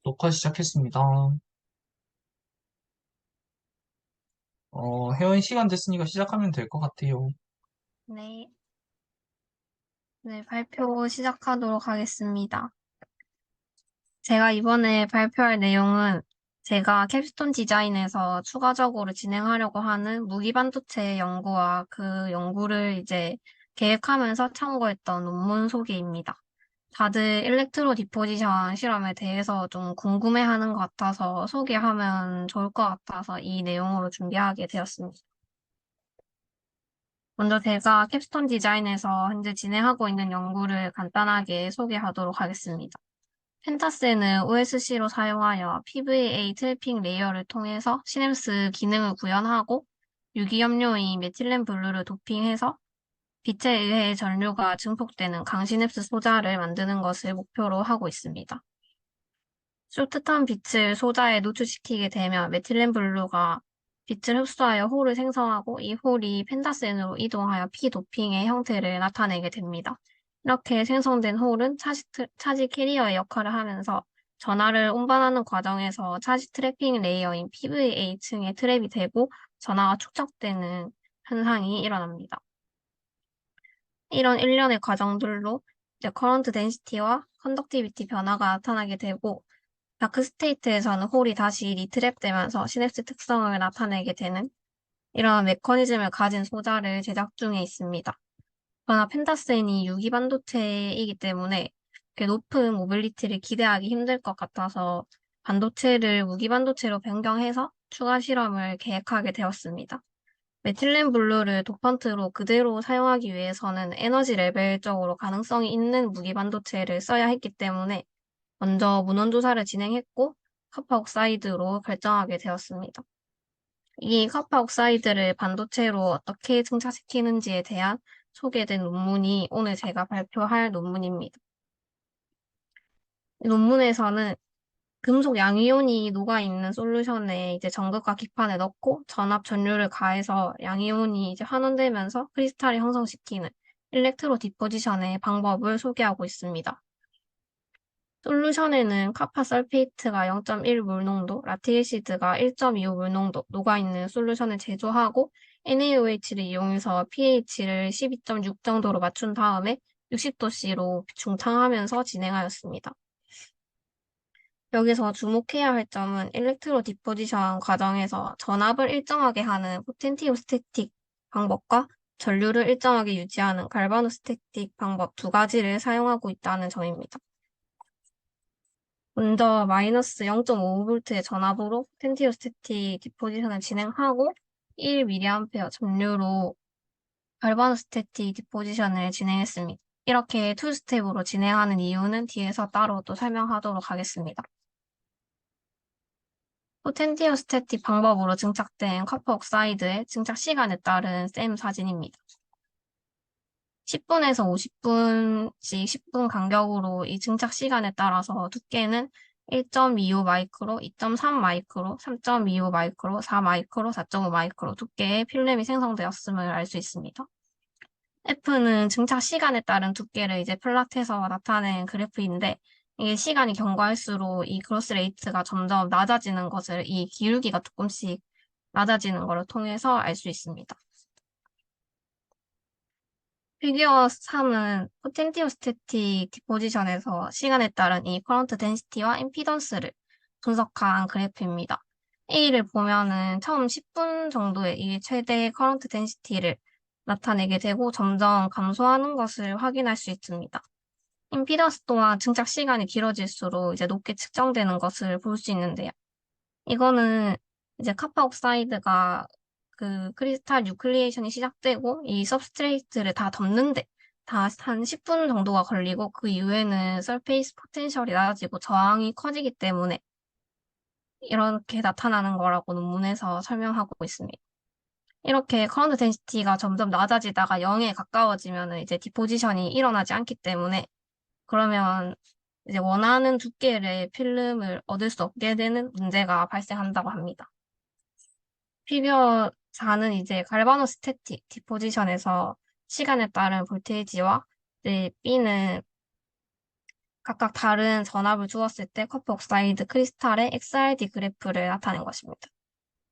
녹화 시작했습니다. 회원 시간 됐으니까 시작하면 될 것 같아요. 네, 네, 발표 시작하도록 하겠습니다. 제가 이번에 발표할 내용은 제가 캡스톤 디자인에서 추가적으로 진행하려고 하는 무기반도체 연구와 그 연구를 이제 계획하면서 참고했던 논문 소개입니다. 다들 일렉트로 디포지션 실험에 대해서 좀 궁금해하는 것 같아서 소개하면 좋을 것 같아서 이 내용으로 준비하게 되었습니다. 먼저 제가 캡스톤 디자인에서 현재 진행하고 있는 연구를 간단하게 소개하도록 하겠습니다. 펜타스는 OSC로 사용하여 PVA 트래핑 레이어를 통해서 시냅스 기능을 구현하고 유기염료인 메틸렌 블루를 도핑해서 빛에 의해 전류가 증폭되는 강시냅스 소자를 만드는 것을 목표로 하고 있습니다. 쇼트턴 빛을 소자에 노출시키게 되면 메틸렌 블루가 빛을 흡수하여 홀을 생성하고 이 홀이 펜타센으로 이동하여 P 도핑의 형태를 나타내게 됩니다. 이렇게 생성된 홀은 차지 캐리어의 역할을 하면서 전하를 운반하는 과정에서 차지 트래핑 레이어인 PVA층에 트랩이 되고 전하가 축적되는 현상이 일어납니다. 이런 일련의 과정들로 이제 커런트 덴시티와 컨덕티비티 변화가 나타나게 되고 다크 스테이트에서는 홀이 다시 리트랩되면서 시냅스 특성을 나타내게 되는 이러한 메커니즘을 가진 소자를 제작 중에 있습니다. 그러나 펜타스엔이 유기 반도체이기 때문에 높은 모빌리티를 기대하기 힘들 것 같아서 반도체를 무기 반도체로 변경해서 추가 실험을 계획하게 되었습니다. 메틸렌 블루를 도펀트로 그대로 사용하기 위해서는 에너지 레벨적으로 가능성이 있는 무기 반도체를 써야 했기 때문에 먼저 문헌 조사를 진행했고 카파 옥사이드로 결정하게 되었습니다. 이 카파 옥사이드를 반도체로 어떻게 증착시키는지에 대한 소개된 논문이 오늘 제가 발표할 논문입니다. 이 논문에서는 금속 양이온이 녹아있는 솔루션에 이제 전극과 기판을 넣고 전압 전류를 가해서 양이온이 이제 환원되면서 크리스탈을 형성시키는 일렉트로 디포지션의 방법을 소개하고 있습니다. 솔루션에는 카파 설페이트가 0.1 물농도, 라틸시드가 1.25 물농도 녹아있는 솔루션을 제조하고 NaOH를 이용해서 pH를 12.6 정도로 맞춘 다음에 60도씨로 중탕하면서 진행하였습니다. 여기서 주목해야 할 점은 일렉트로 디포지션 과정에서 전압을 일정하게 하는 포텐티오스태틱 방법과 전류를 일정하게 유지하는 갈바노스태틱 방법 두 가지를 사용하고 있다는 점입니다. 먼저 마이너스 0.5V의 전압으로 텐티오스태틱 디포지션을 진행하고 1mA 전류로 갈바노스태틱 디포지션을 진행했습니다. 이렇게 투 스텝으로 진행하는 이유는 뒤에서 따로 또 설명하도록 하겠습니다. 텐티오스태틱 방법으로 증착된 커퍼 옥사이드의 증착 시간에 따른 셈 사진입니다. 10분에서 50분씩 10분 간격으로 이 증착 시간에 따라서 두께는 1.25 마이크로, 2.3 마이크로, 3.25 마이크로, 4 마이크로, 4.5 마이크로 두께의 필름이 생성되었음을 알 수 있습니다. F는 증착 시간에 따른 두께를 이제 플롯해서 나타낸 그래프인데 이게 시간이 경과할수록 이 그로스 레이트가 점점 낮아지는 것을 이 기울기가 조금씩 낮아지는 것을 통해서 알 수 있습니다. 피규어 3은 포텐티오스태틱 디포지션에서 시간에 따른 이 커런트 덴시티와 임피던스를 분석한 그래프입니다. A를 보면은 처음 10분 정도의 이 최대 커런트 덴시티를 나타내게 되고 점점 감소하는 것을 확인할 수 있습니다. 임피던스 또한 증착 시간이 길어질수록 이제 높게 측정되는 것을 볼 수 있는데요. 이거는 이제 카파 옥사이드가 그 크리스탈 뉴클리에이션이 시작되고 이 सब스트레이트를 다 덮는데 다 한 10분 정도가 걸리고 그 이후에는 서페이스 포텐셜이 낮아지고 저항이 커지기 때문에 이렇게 나타나는 거라고 논문에서 설명하고 있습니다. 이렇게 커런트 덴시티가 점점 낮아지다가 0에 가까워지면 이제 디포지션이 일어나지 않기 때문에 그러면 이제 원하는 두께의 필름을 얻을 수 없게 되는 문제가 발생한다고 합니다. 피규어 4는 이제 갈바노 스태틱 디포지션에서 시간에 따른 볼테이지와 이제 B는 각각 다른 전압을 주었을 때 커프 옥사이드 크리스탈의 XRD 그래프를 나타낸 것입니다.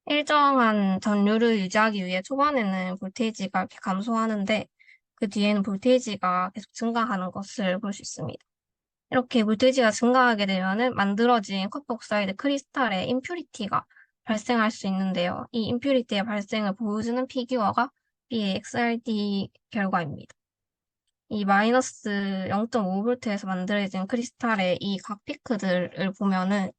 일정한 전류를 유지하기 위해 초반에는 볼테이지가 이렇게 감소하는데 그 뒤에는 볼테이지가 계속 증가하는 것을 볼 수 있습니다. 이렇게 볼테이지가 증가하게 되면은 만들어진 커프 옥사이드 크리스탈에 임퓨리티가 발생할 수 있는데요. 이 임퓨리티의 발생을 보여주는 피규어가 B의 XRD 결과입니다. 이 마이너스 0.5V에서 만들어진 크리스탈의 이 각 피크들을 보면은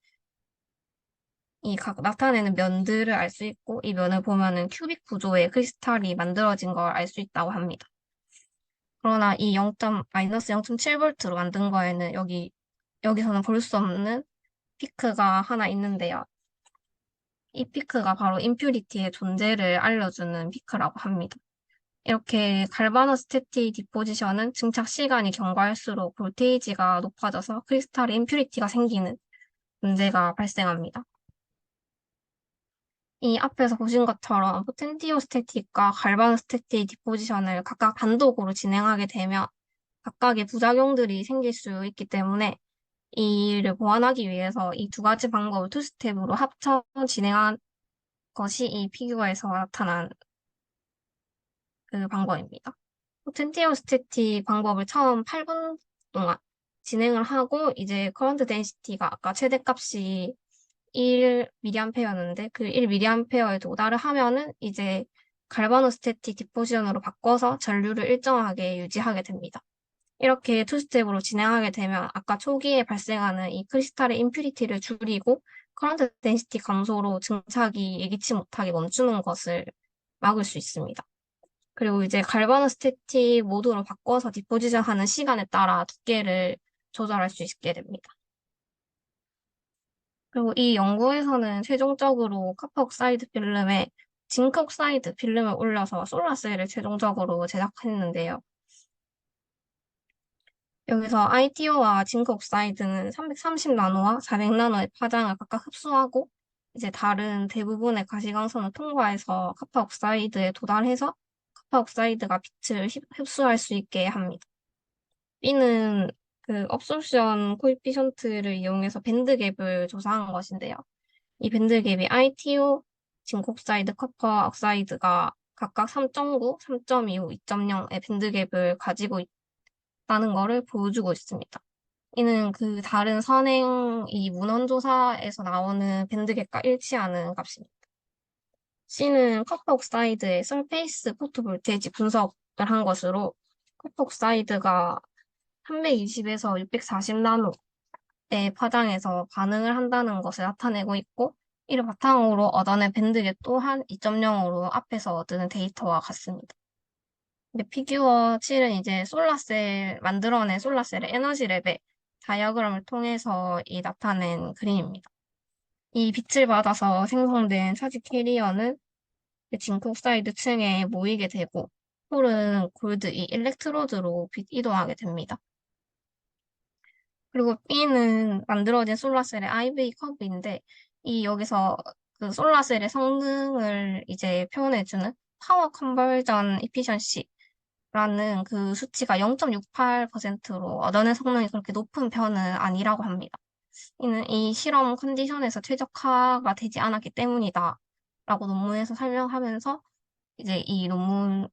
이 각 나타내는 면들을 알 수 있고 이 면을 보면은 큐빅 구조의 크리스탈이 만들어진 걸 알 수 있다고 합니다. 그러나 이 마이너스 0.7V로 만든 거에는 여기서는 볼 수 없는 피크가 하나 있는데요. 이 피크가 바로 임퓨리티의 존재를 알려주는 피크라고 합니다. 이렇게 갈바노스테티 디포지션은 증착 시간이 경과할수록 볼테이지가 높아져서 크리스탈에 임퓨리티가 생기는 문제가 발생합니다. 이 앞에서 보신 것처럼 포텐티오스태틱과 갈바노스테틱 디포지션을 각각 단독으로 진행하게 되면 각각의 부작용들이 생길 수 있기 때문에 이를 보완하기 위해서 이 두 가지 방법을 투 스텝으로 합쳐 진행한 것이 이 피규어에서 나타난 그 방법입니다. 포텐티오스태틱 방법을 처음 8분 동안 진행을 하고 이제 커런트 덴시티가 아까 최대값이 1mA였는데 그 1mA에 도달을 하면은 이제 갈바노스태틱 디포지션으로 바꿔서 전류를 일정하게 유지하게 됩니다. 이렇게 투 스텝으로 진행하게 되면 아까 초기에 발생하는 이 크리스탈의 임퓨리티를 줄이고 커런트 덴시티 감소로 증착이 예기치 못하게 멈추는 것을 막을 수 있습니다. 그리고 이제 갈바노스태틱 모드로 바꿔서 디포지션 하는 시간에 따라 두께를 조절할 수 있게 됩니다. 그리고 이 연구에서는 최종적으로 카프 옥사이드 필름에 징크 옥사이드 필름을 올려서 솔라셀을 최종적으로 제작했는데요. 여기서 ITO와 징크 옥사이드는 330나노와 400나노의 파장을 각각 흡수하고 이제 다른 대부분의 가시광선을 통과해서 카파 옥사이드에 도달해서 카파 옥사이드가 빛을 흡수할 수 있게 합니다. B는 그 업소션 코이피션트를 이용해서 밴드갭을 조사한 것인데요. 이 밴드갭이 ITO, 징크 옥사이드, 카파 옥사이드가 각각 3.9, 3.25, 2.0의 밴드갭을 가지고 있다는 것을 보여주고 있습니다. 이는 그 다른 선행 이 문헌조사에서 나오는 밴드갭과 일치하는 값입니다. C는 커프 옥사이드의 설페이스 포토볼테이지 분석을 한 것으로 커프 옥사이드가 320에서 640나노의 파장에서 반응을 한다는 것을 나타내고 있고 이를 바탕으로 얻어낸 밴드갭 또한 2.0으로 앞에서 얻은 데이터와 같습니다. 근데 피규어 7은 이제 만들어낸 솔라셀의 에너지 랩의 다이어그램을 통해서 나타낸 그림입니다. 이 빛을 받아서 생성된 차지 캐리어는 징크 옥사이드 층에 모이게 되고 홀은 골드 이 일렉트로드로 빛 이동하게 됩니다. 그리고 B는 만들어진 솔라셀의 IV 커브인데 여기서 그 솔라셀의 성능을 이제 표현해주는 파워 컨버전 이피션시 라는 그 수치가 0.68%로 얻어낸 성능이 그렇게 높은 편은 아니라고 합니다. 이는 이 실험 컨디션에서 최적화가 되지 않았기 때문이다. 라고 논문에서 설명하면서 이제 이 논문은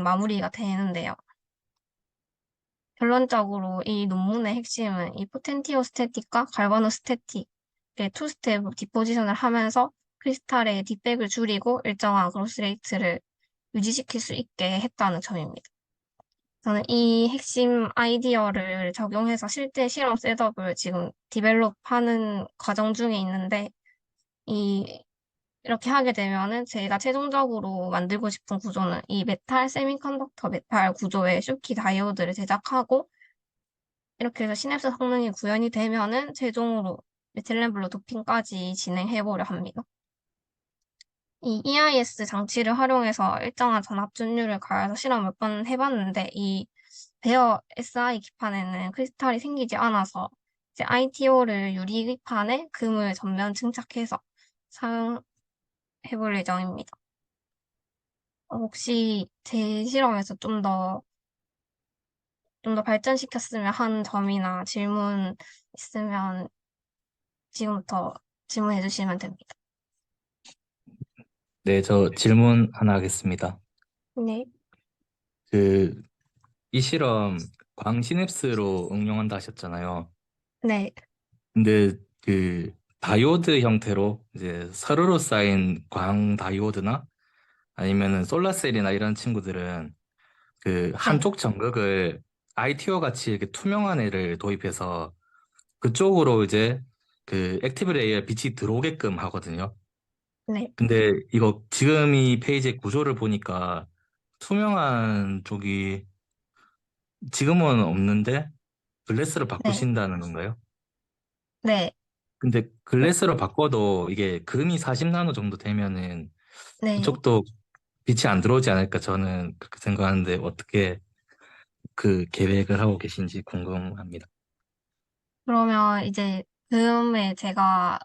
마무리가 되는데요. 결론적으로 이 논문의 핵심은 이 포텐티오스태틱과 갈바노스태틱의 투 스텝 디포지션을 하면서 크리스탈의 뒷백을 줄이고 일정한 그로스 레이트를 유지시킬 수 있게 했다는 점입니다. 저는 이 핵심 아이디어를 적용해서 실제 실험 셋업을 지금 디벨롭하는 과정 중에 있는데, 이렇게 하게 되면은 제가 최종적으로 만들고 싶은 구조는 이 메탈 세미컨덕터 메탈 구조의 쇼키 다이오드를 제작하고, 이렇게 해서 시냅스 성능이 구현이 되면은 최종으로 메틸렌 블루 도핑까지 진행해보려 합니다. 이 EIS 장치를 활용해서 일정한 전압준율을 가해서 실험 몇 번 해봤는데 이 베어 SI 기판에는 크리스탈이 생기지 않아서 이제 ITO를 유리기판에 금을 전면 증착해서 사용해볼 예정입니다. 혹시 제 실험에서 좀 더 좀 더 발전시켰으면 한 점이나 질문 있으면 지금부터 질문해 주시면 됩니다. 네, 저 질문 하나 하겠습니다. 네, 그, 이 실험 광시냅스로 응용한다 하셨잖아요. 네, 근데 그 다이오드 형태로 이제 서로로 쌓인 광 다이오드나 아니면은 솔라셀이나 이런 친구들은 그 네, 한쪽 전극을 ITO 같이 이렇게 투명한 애를 도입해서 그쪽으로 이제 그 액티브 레이어에 빛이 들어오게끔 하거든요. 네, 근데 이거 지금 이 페이지의 구조를 보니까 투명한 쪽이 지금은 없는데 글래스로 네, 바꾸신다는 건가요? 네, 근데 그- 글래스로 바꿔도 이게 금이 40나노 정도 되면은 네. 그쪽도 빛이 안 들어오지 않을까 저는 그렇게 생각하는데 어떻게 그 계획을 하고 계신지 궁금합니다. 그러면 이제 금에 제가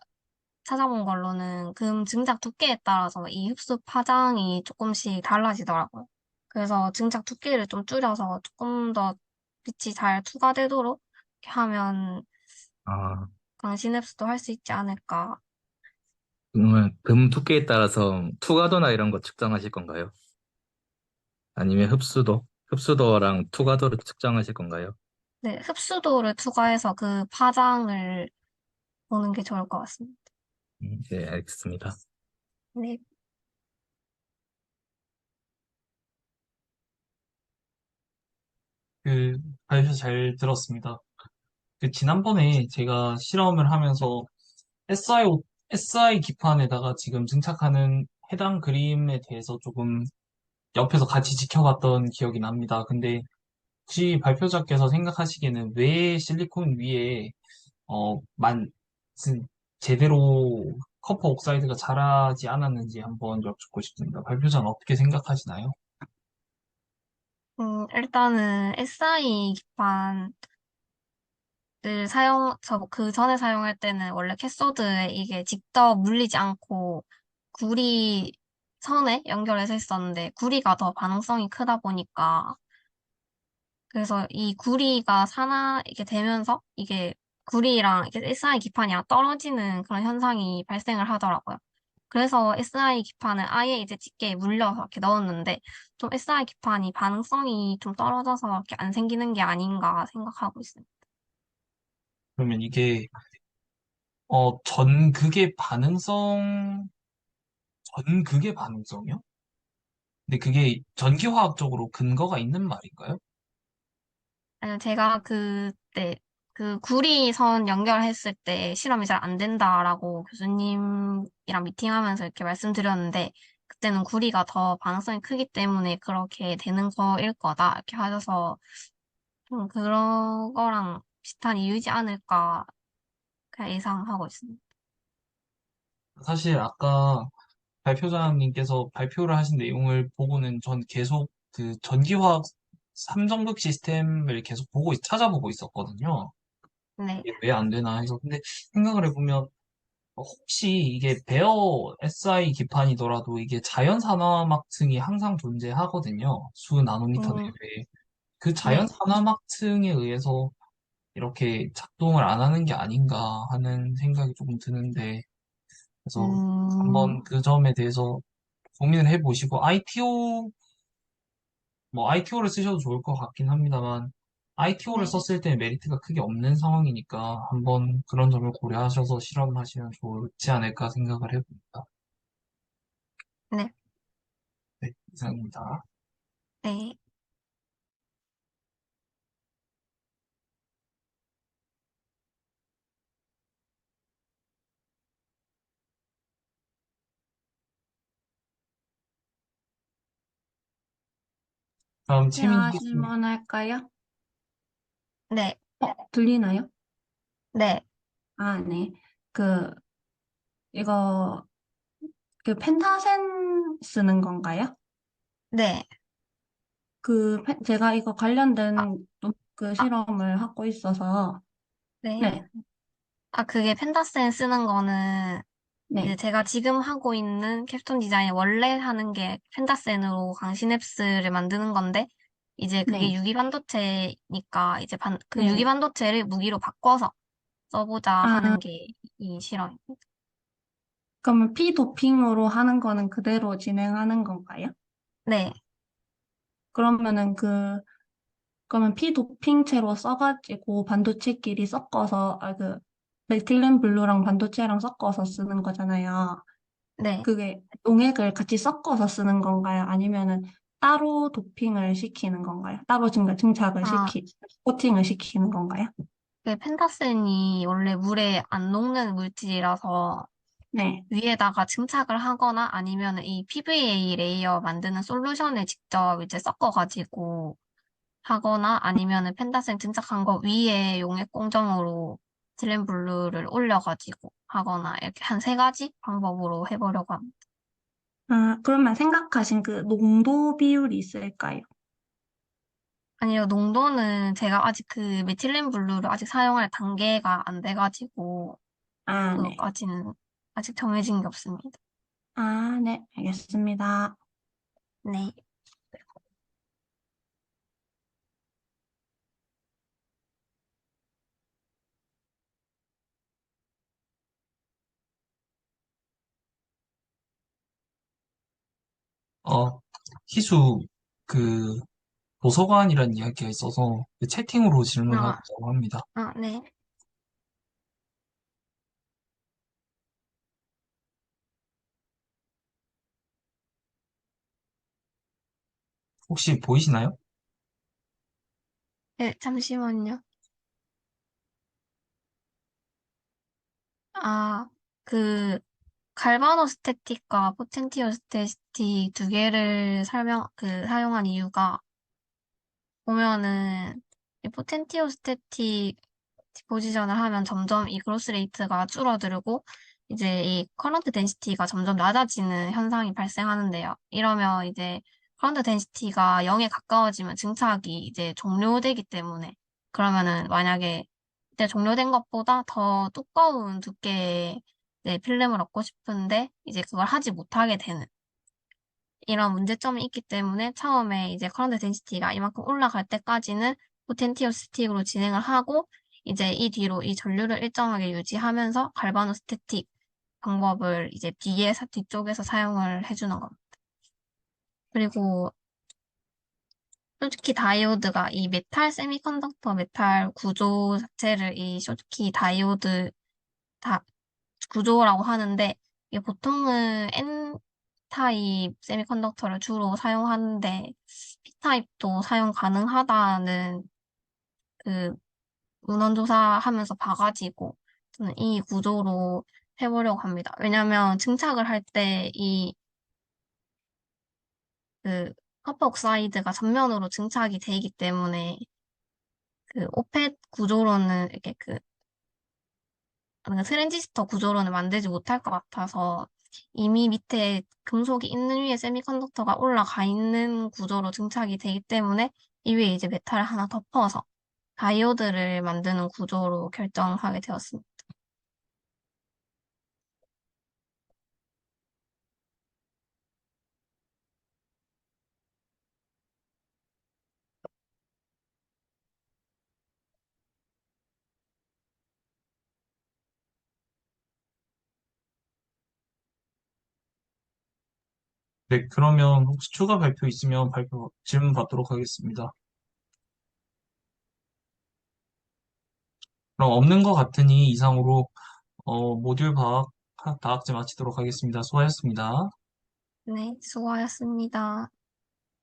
찾아본 걸로는 금 증작 두께에 따라서 이 흡수 파장이 조금씩 달라지더라고요. 그래서 증작 두께를 좀 줄여서 조금 더 빛이 잘 투과되도록 이렇게 하면 아, 강신 흡수도 할 수 있지 않을까. 그러면 금 두께에 따라서 투과도나 이런 거 측정하실 건가요? 아니면 흡수도랑 투과도를 측정하실 건가요? 네, 흡수도를 투과해서 그 파장을 보는 게 좋을 것 같습니다. 네, 알겠습니다. 네, 그, 발표 잘 들었습니다. 그, 지난번에 제가 실험을 하면서 SI 기판에다가 지금 증착하는 해당 그림에 대해서 조금 옆에서 같이 지켜봤던 기억이 납니다. 근데 혹시 발표자께서 생각하시기에는 왜 실리콘 위에 진- 제대로 커퍼 옥사이드가 자라지 않았는지 한번 여쭙고 싶습니다. 발표자는 어떻게 생각하시나요? 일단은 SI 기판 그 전에 사용할 때는 원래 캐소드에 이게 직접 물리지 않고 구리 선에 연결해서 했었는데 구리가 더 반응성이 크다 보니까 그래서 이 구리가 이게 되면서 이게 구리랑 이게 SI 기판이랑 떨어지는 그런 현상이 발생을 하더라고요. 그래서 SI 기판을 아예 이제 집게에 물려서 이렇게 넣었는데 좀 SI 기판이 반응성이 좀 떨어져서 이렇게 안 생기는 게 아닌가 생각하고 있습니다. 그러면 이게 전극의 반응성이요? 근데 그게 전기화학적으로 근거가 있는 말인가요? 아니요, 제가 그때 그 구리선 연결했을 때 실험이 잘 안 된다라고 교수님이랑 미팅하면서 이렇게 말씀드렸는데 그때는 구리가 더 반응성이 크기 때문에 그렇게 되는 거일 거다 이렇게 하셔서 좀 그런 거랑 비슷한 이유지 않을까 그냥 예상하고 있습니다. 사실 아까 발표자님께서 발표를 하신 내용을 보고는 전 계속 그 전기화학 삼정극 시스템을 계속 찾아보고 있었거든요. 네, 이게 왜 안 되나 해서. 근데 생각을 해보면 혹시 이게 베어 SI 기판이더라도 이게 자연 산화막층이 항상 존재하거든요. 수 나노미터 음, 내외에. 그 자연 네, 산화막층에 의해서 이렇게 작동을 안 하는 게 아닌가 하는 생각이 조금 드는데, 그래서 음, 한번 그 점에 대해서 고민을 해보시고, ITO를 쓰셔도 좋을 것 같긴 합니다만, ITO를 네, 썼을 때 메리트가 크게 없는 상황이니까 한번 그런 점을 고려하셔서 실험하시면 좋지 않을까 생각을 해봅니다. 네, 네, 이상입니다. 네. 다음 채민 제가 하겠습니다. 질문할까요? 네, 들리나요? 네, 아, 네. 그, 이거, 펜타센 쓰는 건가요? 네. 제가 이거 아, 관련된 아, 실험을 하고 있어서, 네. 네, 그게 펜타스텐 쓰는 거는 이제 네, 제가 지금 하고 있는 캡스톤 디자인 원래 하는 게 펜타센으로 강시냅스를 만드는 건데 이제 그게 네. 유기반도체니까 이제 그 네. 유기반도체를 무기로 바꿔서 써보자 아, 하는 게 이 실험입니다. 그러면 피도핑으로 하는 거는 그대로 진행하는 건가요? 네, 그러면은 그러면 피도핑체로 써가지고 반도체끼리 섞어서, 메틸렌 블루랑 반도체랑 섞어서 쓰는 거잖아요. 네. 그게 용액을 같이 섞어서 쓰는 건가요? 아니면은 따로 도핑을 시키는 건가요? 따로 아, 코팅을 시키는 건가요? 그 펜타센이 원래 물에 안 녹는 물질이라서 네. 위에다가 증착을 하거나 아니면 이 PVA 레이어 만드는 솔루션을 직접 이제 섞어가지고 하거나 아니면은 펜다생 증착한 거 위에 용액 공정으로 딜렌블루를 올려가지고 하거나 이렇게 한 세 가지 방법으로 해보려고 합니다. 아, 그러면 생각하신 그 농도 비율이 있을까요? 아니요, 농도는 제가 아직 그 메틸렌 블루를 아직 사용할 단계가 안 돼가지고 아, 네. 그것까지는 아직 정해진 게 없습니다. 아, 네. 알겠습니다. 네. 어, 희수, 그, 도서관이라는 이야기가 있어서 그 채팅으로 아, 질문하고 합니다. 네. 혹시 보이시나요? 네, 잠시만요. 아, 그, 갈바노 스태틱과 포텐티오 스태틱 두 개를 사용한 이유가 보면은 이 포텐티오 스태틱 포지션을 하면 점점 이 그로스 레이트가 줄어들고 이제 이 커런트 덴시티가 점점 낮아지는 현상이 발생하는데요. 이러면 이제 커런트 덴시티가 0에 가까워지면 증착이 이제 종료되기 때문에 그러면은 만약에 이제 종료된 것보다 더 두꺼운 두께의 이제 필름을 얻고 싶은데 이제 그걸 하지 못하게 되는 이런 문제점이 있기 때문에 처음에 이제 커런트 덴시티가 이만큼 올라갈 때까지는 포텐티오 스틱으로 진행을 하고 이제 이 뒤로 이 전류를 일정하게 유지하면서 갈바노 스태틱 방법을 이제 뒤쪽에서 사용을 해주는 겁니다. 그리고 솔직히 다이오드가 이 메탈 세미컨덕터 메탈 구조 자체를 이 쇼트키 다이오드 다 구조라고 하는데 이게 보통은 N 타입 세미컨덕터를 주로 사용하는데 P 타입도 사용 가능하다는 그 문헌 조사하면서 봐가지고 저는 이 구조로 해보려고 합니다. 왜냐면 증착을 할 때 이 그 커퍼 옥사이드가 전면으로 증착이 되기 때문에 그 오펫 구조로는 이렇게 트랜지스터 구조로는 만들지 못할 것 같아서 이미 밑에 금속이 있는 위에 세미컨덕터가 올라가 있는 구조로 증착이 되기 때문에 이 위에 이제 메탈을 하나 덮어서 다이오드를 만드는 구조로 결정하게 되었습니다. 네, 그러면 혹시 추가 발표 있으면 질문 받도록 하겠습니다. 그럼 없는 것 같으니 이상으로 모듈 다학제 마치도록 하겠습니다. 수고하셨습니다. 네, 수고하셨습니다.